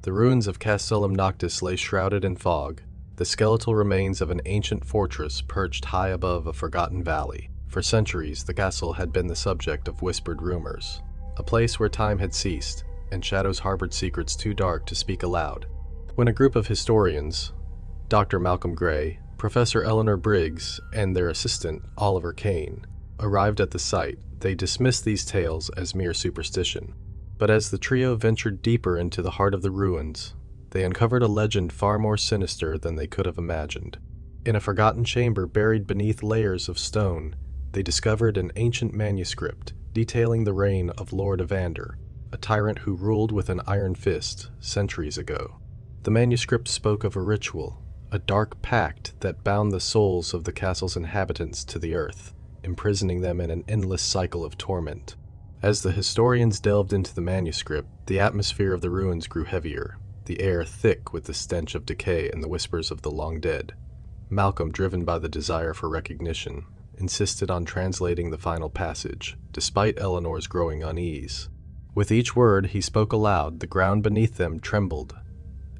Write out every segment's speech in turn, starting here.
The ruins of Castellum Noctis lay shrouded in fog, the skeletal remains of an ancient fortress perched high above a forgotten valley. For centuries, the castle had been the subject of whispered rumors, a place where time had ceased, and shadows harbored secrets too dark to speak aloud. When a group of historians, Dr. Malcolm Gray, Professor Eleanor Briggs, and their assistant, Oliver Kane, arrived at the site, they dismissed these tales as mere superstition. But as the trio ventured deeper into the heart of the ruins, they uncovered a legend far more sinister than they could have imagined. In a forgotten chamber buried beneath layers of stone, they discovered an ancient manuscript detailing the reign of Lord Evander, a tyrant who ruled with an iron fist centuries ago. The manuscript spoke of a ritual, a dark pact that bound the souls of the castle's inhabitants to the earth, imprisoning them in an endless cycle of torment. As the historians delved into the manuscript, the atmosphere of the ruins grew heavier, the air thick with the stench of decay and the whispers of the long dead. Malcolm, driven by the desire for recognition, insisted on translating the final passage, despite Eleanor's growing unease. With each word he spoke aloud, the ground beneath them trembled,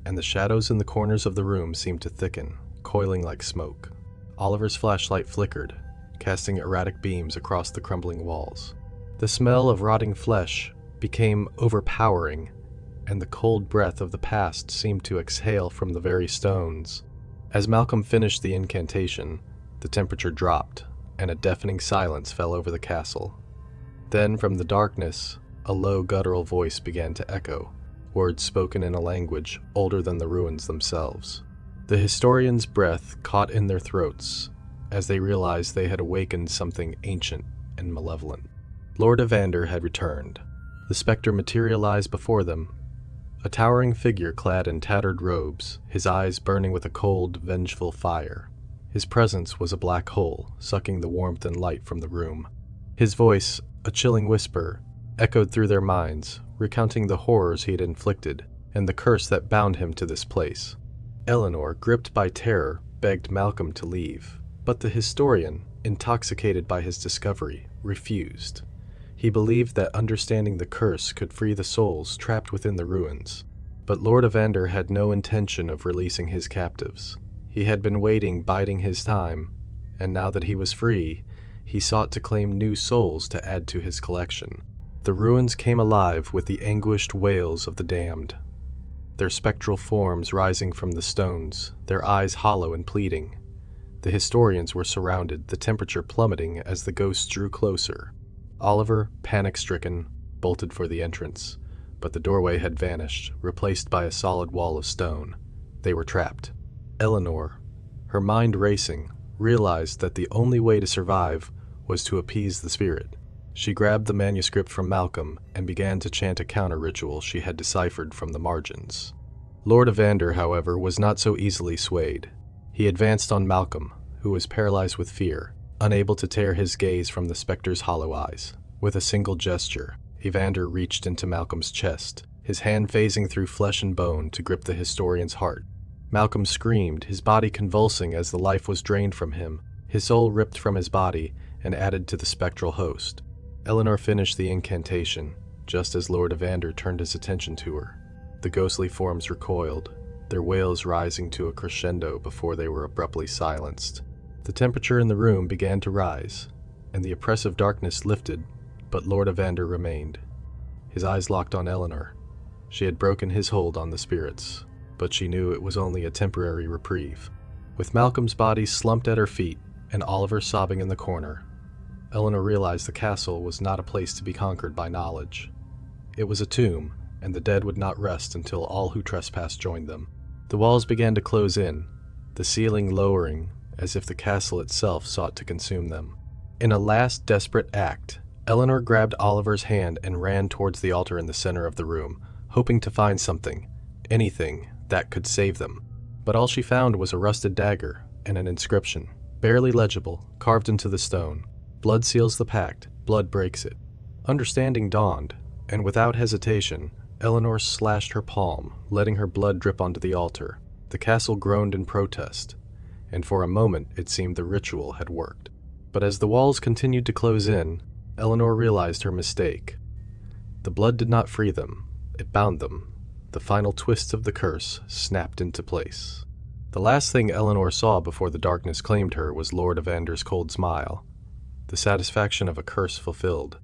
and the shadows in the corners of the room seemed to thicken, coiling like smoke. Oliver's flashlight flickered, casting erratic beams across the crumbling walls. The smell of rotting flesh became overpowering, and the cold breath of the past seemed to exhale from the very stones. As Malcolm finished the incantation, the temperature dropped, and a deafening silence fell over the castle. Then, from the darkness, a low guttural voice began to echo, words spoken in a language older than the ruins themselves. The historians' breath caught in their throats as they realized they had awakened something ancient and malevolent. Lord Evander had returned. The specter materialized before them, a towering figure clad in tattered robes, his eyes burning with a cold, vengeful fire. His presence was a black hole, sucking the warmth and light from the room. His voice, a chilling whisper, echoed through their minds, recounting the horrors he had inflicted and the curse that bound him to this place. Eleanor, gripped by terror, begged Malcolm to leave, but the historian, intoxicated by his discovery, refused. He believed that understanding the curse could free the souls trapped within the ruins. But Lord Evander had no intention of releasing his captives. He had been waiting, biding his time, and now that he was free, he sought to claim new souls to add to his collection. The ruins came alive with the anguished wails of the damned, their spectral forms rising from the stones, their eyes hollow and pleading. The historians were surrounded, the temperature plummeting as the ghosts drew closer. Oliver, panic-stricken, bolted for the entrance, but the doorway had vanished, replaced by a solid wall of stone. They were trapped. Eleanor, her mind racing, realized that the only way to survive was to appease the spirit. She grabbed the manuscript from Malcolm and began to chant a counter-ritual she had deciphered from the margins. Lord Evander, however, was not so easily swayed. He advanced on Malcolm, who was paralyzed with fear, unable to tear his gaze from the specter's hollow eyes. With a single gesture, Evander reached into Malcolm's chest, his hand phasing through flesh and bone to grip the historian's heart. Malcolm screamed, his body convulsing as the life was drained from him, his soul ripped from his body and added to the spectral host. Eleanor finished the incantation, just as Lord Evander turned his attention to her. The ghostly forms recoiled, their wails rising to a crescendo before they were abruptly silenced. The temperature in the room began to rise, and the oppressive darkness lifted, but Lord Evander remained. His eyes locked on Eleanor. She had broken his hold on the spirits, but she knew it was only a temporary reprieve. With Malcolm's body slumped at her feet and Oliver sobbing in the corner, Eleanor realized the castle was not a place to be conquered by knowledge. It was a tomb, and the dead would not rest until all who trespassed joined them. The walls began to close in, the ceiling lowering, as if the castle itself sought to consume them. In a last desperate act, Eleanor grabbed Oliver's hand and ran towards the altar in the center of the room, hoping to find something, anything, that could save them. But all she found was a rusted dagger and an inscription, barely legible, carved into the stone. Blood seals the pact, blood breaks it. Understanding dawned, and without hesitation, Eleanor slashed her palm, letting her blood drip onto the altar. The castle groaned in protest, and for a moment it seemed the ritual had worked. But as the walls continued to close in, Eleanor realized her mistake. The blood did not free them, it bound them. The final twist of the curse snapped into place. The last thing Eleanor saw before the darkness claimed her was Lord Evander's cold smile, the satisfaction of a curse fulfilled.